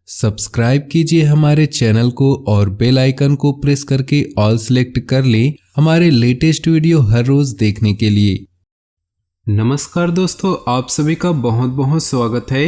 Subscribe कीजिए हमारे channel को और बेल आइकन को प्रेस करके ऑल सेलेक्ट कर लें हमारे लेटेस्ट वीडियो हर रोज देखने के लिए। नमस्कार दोस्तों, आप सभी का बहुत बहुत स्वागत है।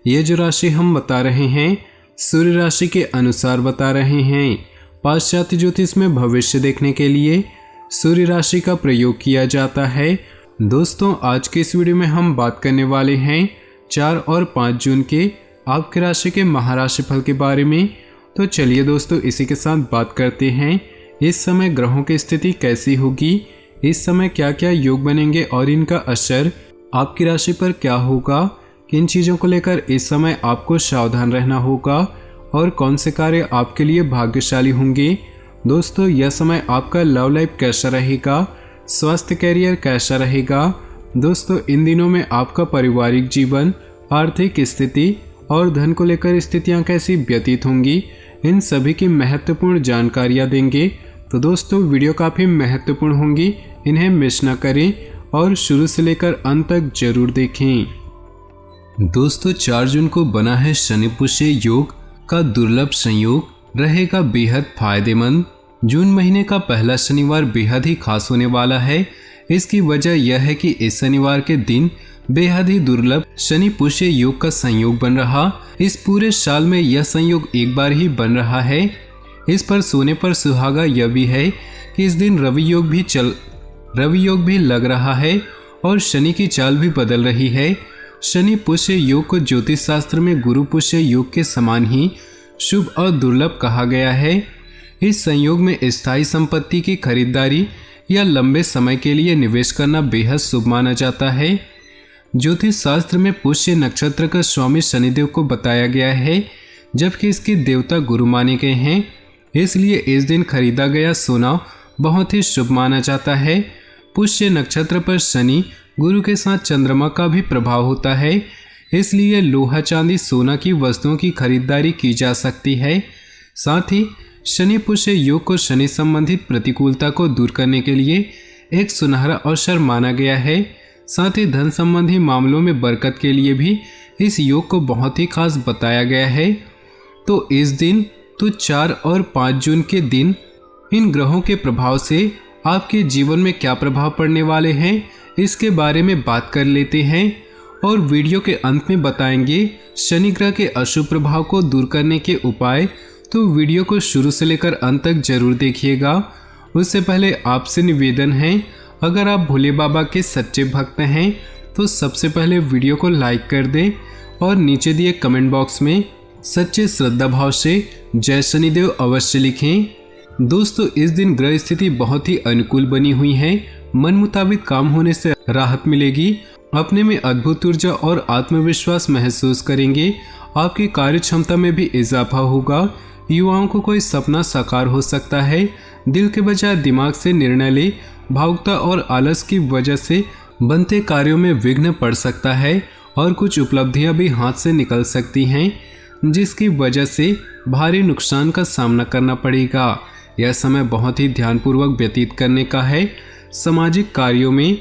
ये जो राशि हम बता रहे हैं सूर्य राशि के अनुसार बता रहे हैं। पाश्चात्य ज्योतिष में भविष्य देखने के लिए सूर्य राशि का प्रयोग किया जाता है। दोस्तों, आज के इस वीडियो में हम बात करने वाले हैं 4 और 5 जून के आपके राशि के महाराशि फल के बारे में। तो चलिए दोस्तों, इसी के साथ बात करते हैं इस समय ग्रहों की स्थिति कैसी होगी, इस समय क्या क्या योग बनेंगे और इनका असर आपकी राशि पर क्या होगा, किन चीज़ों को लेकर इस समय आपको सावधान रहना होगा और कौन से कार्य आपके लिए भाग्यशाली होंगे। दोस्तों, यह समय आपका लव लाइफ कैसा रहेगा, स्वास्थ्य कैरियर कैसा रहेगा। दोस्तों, इन दिनों में आपका पारिवारिक जीवन, आर्थिक स्थिति और धन को लेकर स्थितियां कैसी व्यतीत होंगी, इन सभी की महत्वपूर्ण जानकारियां देंगे। तो दोस्तों, वीडियो काफ़ी महत्वपूर्ण होंगी, इन्हें मिस न करें और शुरू से लेकर अंत तक जरूर देखें। दोस्तों, 4 जून को बना है शनि पुष्य योग का दुर्लभ संयोग, रहेगा बेहद फायदेमंद। जून महीने का पहला शनिवार बेहद ही खास होने वाला है। इसकी वजह यह है कि इस शनिवार के दिन बेहद ही दुर्लभ शनि पुष्य योग का संयोग बन रहा। इस पूरे साल में यह संयोग एक बार ही बन रहा है। इस पर सोने पर सुहागा यह भी है कि इस दिन रवि योग भी लग रहा है और शनि की चाल भी बदल रही है। शनि पुष्य योग को ज्योतिष शास्त्र में गुरु पुष्य योग के समान ही शुभ और दुर्लभ कहा गया है। इस संयोग में स्थायी संपत्ति की खरीदारी या लंबे समय के लिए निवेश करना बेहद शुभ माना जाता है। ज्योतिष शास्त्र में पुष्य नक्षत्र का स्वामी शनिदेव को बताया गया है, जबकि इसके देवता गुरु माने गए हैं। इसलिए इस दिन खरीदा गया सोना बहुत ही शुभ माना जाता है। पुष्य नक्षत्र पर शनि गुरु के साथ चंद्रमा का भी प्रभाव होता है, इसलिए लोहा चांदी सोना की वस्तुओं की खरीदारी की जा सकती है। साथ ही शनि पुष्य योग को शनि संबंधित प्रतिकूलता को दूर करने के लिए एक सुनहरा अवसर माना गया है। साथ ही धन संबंधी मामलों में बरकत के लिए भी इस योग को बहुत ही खास बताया गया है। तो इस दिन 4 और 5 जून के दिन इन ग्रहों के प्रभाव से आपके जीवन में क्या प्रभाव पड़ने वाले हैं, इसके बारे में बात कर लेते हैं और वीडियो के अंत में बताएंगे शनि ग्रह के अशुभ प्रभाव को दूर करने के उपाय। तो वीडियो को शुरू से लेकर अंत तक जरूर देखिएगा। उससे पहले आपसे निवेदन है, अगर आप भोले बाबा के सच्चे भक्त हैं तो सबसे पहले वीडियो को लाइक कर दें और नीचे दिए कमेंट बॉक्स में सच्चे श्रद्धा भाव से जय शनिदेव अवश्य लिखें। दोस्तों, इस दिन ग्रह स्थिति बहुत ही अनुकूल बनी हुई है। मन मुताबिक काम होने से राहत मिलेगी। अपने में अद्भुत ऊर्जा और आत्मविश्वास महसूस करेंगे। आपकी कार्य क्षमता में भी इजाफा होगा। युवाओं को कोई सपना साकार हो सकता है। दिल के बजाय दिमाग से निर्णय ले। भावुकता और आलस की वजह से बनते कार्यों में विघ्न पड़ सकता है और कुछ उपलब्धियां भी हाथ से निकल सकती हैं, जिसकी वजह से भारी नुकसान का सामना करना पड़ेगा। यह समय बहुत ही ध्यानपूर्वक व्यतीत करने का है। सामाजिक कार्यों में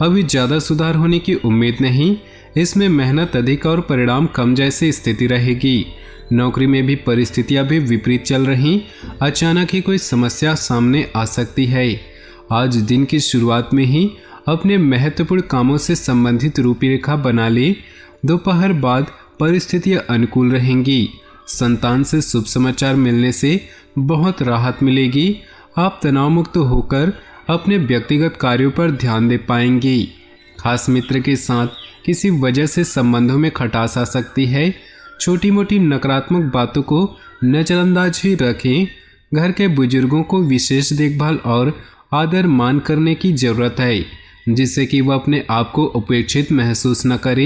अभी ज़्यादा सुधार होने की उम्मीद नहीं। इसमें मेहनत अधिक और परिणाम कम जैसी स्थिति रहेगी। नौकरी में भी परिस्थितियां भी विपरीत चल रही। अचानक ही कोई समस्या सामने आ सकती है। आज दिन की शुरुआत में ही अपने महत्वपूर्ण कामों से संबंधित रूपरेखा बना ले। दोपहर बाद परिस्थितियां अनुकूल रहेंगी। संतान से शुभ समाचार मिलने से बहुत राहत मिलेगी। आप तनाव मुक्त होकर अपने व्यक्तिगत कार्यों पर ध्यान दे पाएंगे। खास मित्र के साथ किसी वजह से संबंधों में खटास आ सकती है। छोटी मोटी नकारात्मक बातों को नजरअंदाज ही रखें। घर के बुजुर्गों को विशेष देखभाल और आदर मान करने की जरूरत है, जिससे कि वह अपने आप को उपेक्षित महसूस न करे।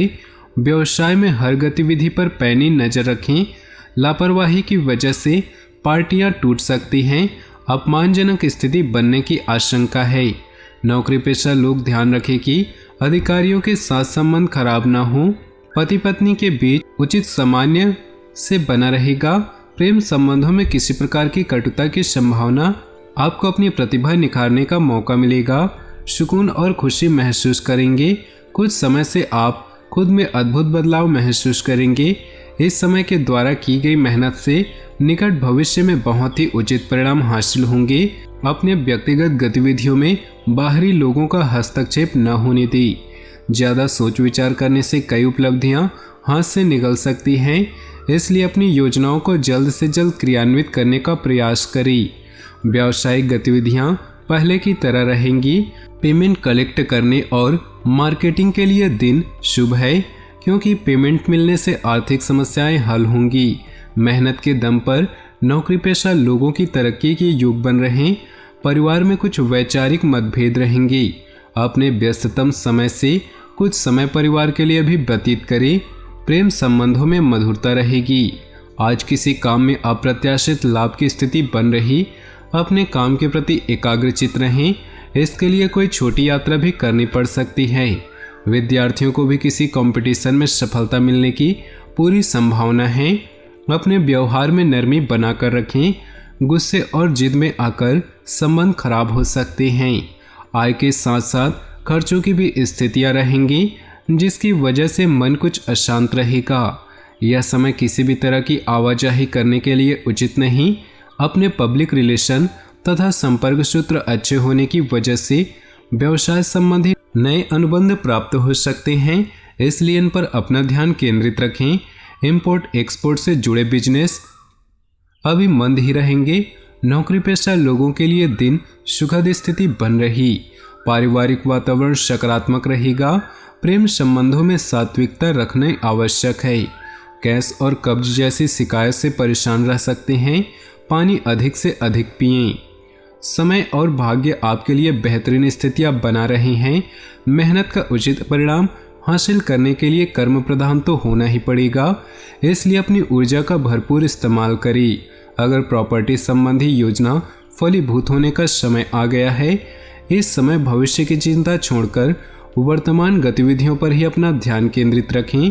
व्यवसाय में हर गतिविधि पर पैनी नजर रखें। लापरवाही की वजह से पार्टियां टूट सकती हैं। अपमानजनक स्थिति बनने की आशंका है। नौकरी पेशा लोग ध्यान रखें कि अधिकारियों के साथ संबंध खराब ना हो। पति पत्नी के बीच उचित सामान्य से बना रहेगा। प्रेम संबंधों में किसी प्रकार की कटुता की संभावना। आपको अपनी प्रतिभा निखारने का मौका मिलेगा। सुकून और खुशी महसूस करेंगे। कुछ समय से आप खुद में अद्भुत बदलाव महसूस करेंगे। इस समय के द्वारा की गई मेहनत से निकट भविष्य में बहुत ही उचित परिणाम हासिल होंगे। अपने व्यक्तिगत गतिविधियों में बाहरी लोगों का हस्तक्षेप न होने दी। ज़्यादा सोच विचार करने से कई उपलब्धियां हाथ से निकल सकती हैं, इसलिए अपनी योजनाओं को जल्द से जल्द क्रियान्वित करने का प्रयास करें। व्यावसायिक गतिविधियां पहले की तरह रहेंगी। पेमेंट कलेक्ट करने और मार्केटिंग के लिए दिन शुभ है, क्योंकि पेमेंट मिलने से आर्थिक समस्याएं हल होंगी। मेहनत के दम पर नौकरी पेशा लोगों की तरक्की के योग बन रहे। परिवार में कुछ वैचारिक मतभेद रहेंगे। अपने व्यस्ततम समय से कुछ समय परिवार के लिए भी व्यतीत करें। प्रेम संबंधों में मधुरता रहेगी। आज किसी काम में अप्रत्याशित लाभ की स्थिति बन रही। अपने काम के प्रति एकाग्रचित रहें। इसके लिए कोई छोटी यात्रा भी करनी पड़ सकती है। विद्यार्थियों को भी किसी कंपटीशन में सफलता मिलने की पूरी संभावना है। अपने व्यवहार में नरमी बनाकर रखें। गुस्से और जिद में आकर संबंध खराब हो सकते हैं। आय के साथ साथ खर्चों की भी स्थितियां रहेंगी, जिसकी वजह से मन कुछ अशांत रहेगा। यह समय किसी भी तरह की आवाजाही करने के लिए उचित नहीं। अपने पब्लिक रिलेशन तथा संपर्क सूत्र अच्छे होने की वजह से व्यवसाय संबंधी नए अनुबंध प्राप्त हो सकते हैं, इसलिए इन पर अपना ध्यान केंद्रित रखें। इंपोर्ट एक्सपोर्ट से जुड़े बिजनेस अभी मंद ही रहेंगे। नौकरी पेशा लोगों के लिए दिन सुखद स्थिति बन रही। पारिवारिक वातावरण सकारात्मक रहेगा। प्रेम संबंधों में सात्विकता रखना आवश्यक है। गैस और कब्ज जैसी शिकायत से परेशान रह सकते हैं। पानी अधिक से अधिक पिएं। समय और भाग्य आपके लिए बेहतरीन स्थितियां बना रहे हैं। मेहनत का उचित परिणाम हासिल करने के लिए कर्म प्रधान तो होना ही पड़ेगा, इसलिए अपनी ऊर्जा का भरपूर इस्तेमाल करें। अगर प्रॉपर्टी संबंधी योजना फलीभूत होने का समय आ गया है, इस समय भविष्य की चिंता छोड़कर वर्तमान गतिविधियों पर ही अपना ध्यान केंद्रित रखें।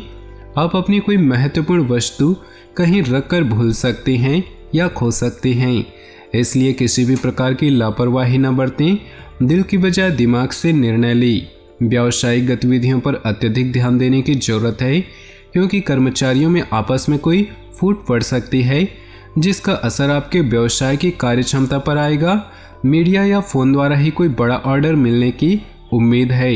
आप अपनी कोई महत्वपूर्ण वस्तु कहीं रखकर भूल सकते हैं या खो सकते हैं, इसलिए किसी भी प्रकार की लापरवाही न बरतें। दिल की बजाय दिमाग से निर्णय लें। व्यावसायिक गतिविधियों पर अत्यधिक ध्यान देने की जरूरत है, क्योंकि कर्मचारियों में आपस में कोई फूट पड़ सकती है, जिसका असर आपके व्यवसाय की कार्यक्षमता पर आएगा। मीडिया या फोन द्वारा ही कोई बड़ा ऑर्डर मिलने की उम्मीद है।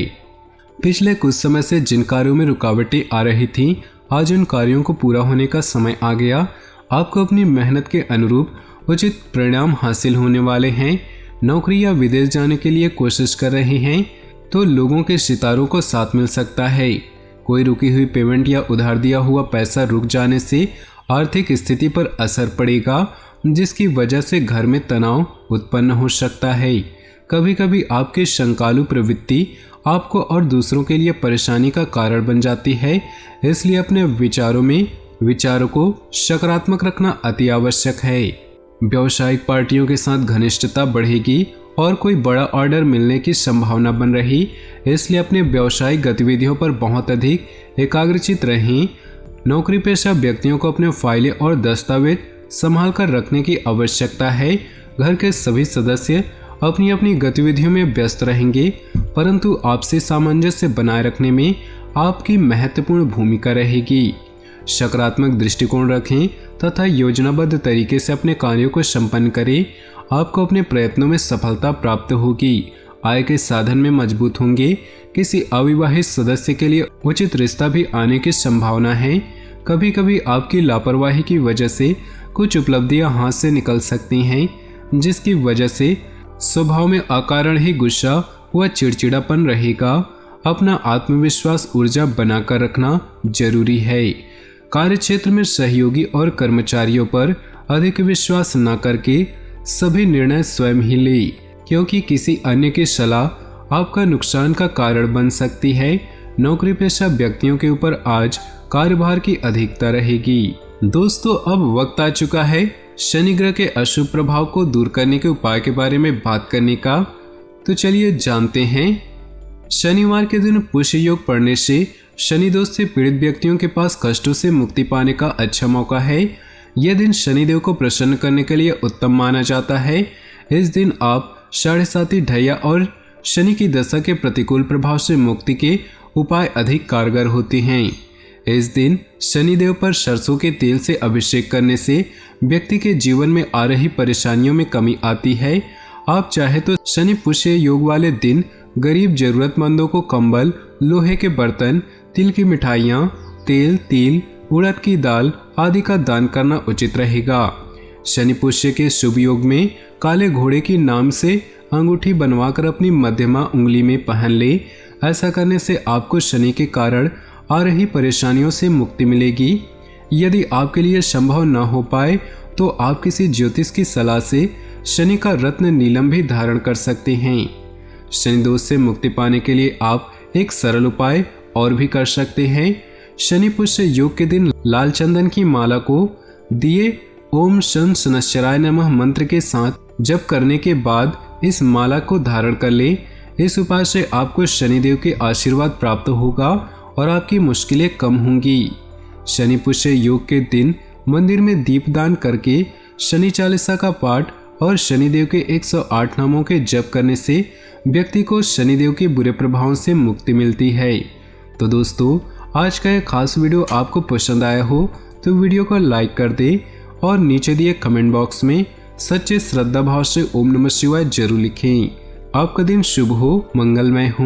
पिछले कुछ समय से जिन कार्यों में रुकावटें आ रही थीं, आज उन कार्यों को पूरा होने का समय आ गया। आपको अपनी मेहनत के अनुरूप उचित परिणाम हासिल होने वाले हैं। नौकरी या विदेश जाने के लिए कोशिश कर रहे हैं तो लोगों के सितारों को साथ मिल सकता है। कोई रुकी हुई पेमेंट या उधार दिया हुआ पैसा रुक जाने से आर्थिक स्थिति पर असर पड़ेगा, जिसकी वजह से घर में तनाव उत्पन्न हो सकता है। कभी कभी आपकी शंकालु प्रवृत्ति आपको और दूसरों के लिए परेशानी का कारण बन जाती है, इसलिए अपने विचारों को सकारात्मक रखना अति आवश्यक है। व्यावसायिक पार्टियों के साथ घनिष्ठता बढ़ेगी और कोई बड़ा ऑर्डर मिलने की संभावना बन रही, इसलिए अपने व्यावसायिक गतिविधियों पर बहुत अधिक एकाग्रचित रहें। नौकरी पेशा व्यक्तियों को अपने फाइलें और दस्तावेज संभाल कर रखने की आवश्यकता है। घर के सभी सदस्य अपनी अपनी गतिविधियों में व्यस्त रहेंगे, परंतु आपसी सामंजस्य बनाए रखने में आपकी महत्वपूर्ण भूमिका रहेगी। सकारात्मक दृष्टिकोण रखें तथा योजनाबद्ध तरीके से अपने कार्यों को संपन्न करें। आपको अपने प्रयत्नों में सफलता प्राप्त होगी। आय के साधन में मजबूत होंगे। किसी अविवाहित सदस्य के लिए उचित रिश्ता भी आने की संभावना है। कभी कभी आपकी लापरवाही की वजह से कुछ उपलब्धियां हाथ से निकल सकती हैं, जिसकी वजह से स्वभाव में अकारण ही गुस्सा व चिड़चिड़ापन रहेगा। अपना आत्मविश्वास ऊर्जा बनाकर रखना जरूरी है। कार्यक्षेत्र में सहयोगी और कर्मचारियों पर अधिक विश्वास न करके सभी निर्णय स्वयं ही लें, क्योंकि किसी अन्य की सलाह आपका नुकसान का कारण बन सकती है। नौकरी पेशा व्यक्तियों के ऊपर आज कार्यभार की अधिकता रहेगी। दोस्तों, अब वक्त आ चुका है शनि ग्रह के अशुभ प्रभाव को दूर करने के उपाय के बारे में बात करने का। तो चलिए जानते हैं। शनिवार के दिन पुष्य योग पढ़ने से शनि दोष से पीड़ित व्यक्तियों के पास कष्टों से मुक्ति पाने का अच्छा मौका है। यह दिन शनिदेव को प्रसन्न करने के लिए उत्तम माना जाता है। इस दिन आप 7.5 ढैया और शनि की दशा के प्रतिकूल प्रभाव से मुक्ति के उपाय अधिक कारगर होते हैं। इस दिन शनिदेव पर सरसों के तेल से अभिषेक करने से व्यक्ति के जीवन में आ रही परेशानियों में कमी आती है। आप चाहे तो शनि पुष्य योग वाले दिन गरीब जरूरतमंदों को कंबल, लोहे के बर्तन, तिल की मिठाइयाँ, तेल, तिल, उड़द की दाल आदि का दान करना उचित रहेगा। शनि पुष्य के शुभ योग में काले घोड़े की नाम से अंगूठी बनवाकर अपनी मध्यमा उंगली में पहन ले। ऐसा करने से आपको शनि के कारण आ रही परेशानियों से मुक्ति मिलेगी। यदि आपके लिए संभव न हो पाए तो आप किसी ज्योतिष की सलाह से शनि का रत्न नीलम भी धारण कर सकते हैं। शनि दोष से मुक्ति पाने के लिए आप एक सरल उपाय और भी कर सकते हैं। शनि पुष्य योग के दिन लाल चंदन की माला को दिए ओम शं शनश्चराय नमः मंत्र के साथ जप करने के बाद इस माला को धारण कर ले। इस उपाय से आपको शनिदेव के आशीर्वाद प्राप्त होगा और आपकी मुश्किलें कम होंगी। शनि पुष्य योग के दिन मंदिर में दीपदान करके शनि चालीसा का पाठ और शनिदेव के 108 नामों के जप करने से व्यक्ति को शनिदेव के बुरे प्रभावों से मुक्ति मिलती है। तो दोस्तों, आज का यह खास वीडियो आपको पसंद आया हो तो वीडियो को लाइक कर दे और नीचे दिए कमेंट बॉक्स में सच्चे श्रद्धा भाव से ओम नमः शिवाय जरूर लिखें। आपका दिन शुभ हो, मंगलमय हो।